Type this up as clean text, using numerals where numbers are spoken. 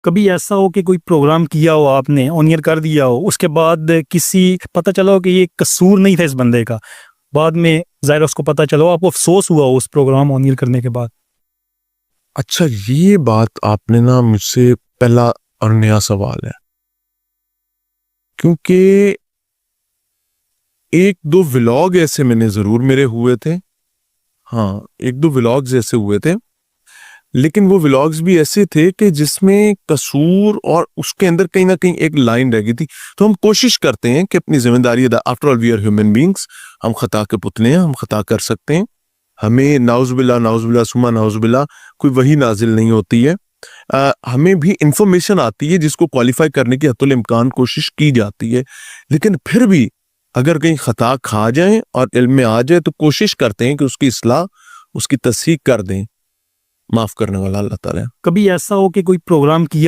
कभी ऐसा हो कि कोई प्रोग्राम किया हो आपने, ऑन ईयर कर दिया हो, उसके बाद किसी पता चला हो कि ये कसूर नहीं था इस बंदे का, बाद में ज़ाहिर है उसको पता चला हो, आपको अफसोस हुआ हो उस प्रोग्राम ऑन ईयर करने के बाद? अच्छा, ये बात आपने ना मुझसे पहला और नया सवाल है, क्योंकि एक दो व्लॉग ऐसे मैंने जरूर मेरे हुए थे। हाँ, एक दो व्लॉग्स ऐसे हुए थे, लेकिन वो व्लॉग्स भी ऐसे थे कि जिसमें कसूर और उसके अंदर कहीं ना कहीं एक लाइन रह गई थी। तो हम कोशिश करते हैं कि अपनी जिम्मेदारी अदा, after all we are human beings, हम खता के पुतले हैं, हम खता कर सकते हैं। हमें नाउजुबिल्ला सुमा नाउजुबिल्ला कोई वही नाजिल नहीं होती है। हमें भी इंफॉर्मेशन आती है जिसको क्वालिफाई करने की हत्तुल इम्कान कोशिश की जाती है, लेकिन फिर भी अगर कहीं खता खा जाए और इल्म में आ जाए तो कोशिश करते हैं कि उसकी इस्लाह, उसकी तस्हीह कर दें। माफ करने वाला अल्लाह ताला है। कभी ऐसा हो कि कोई प्रोग्राम किया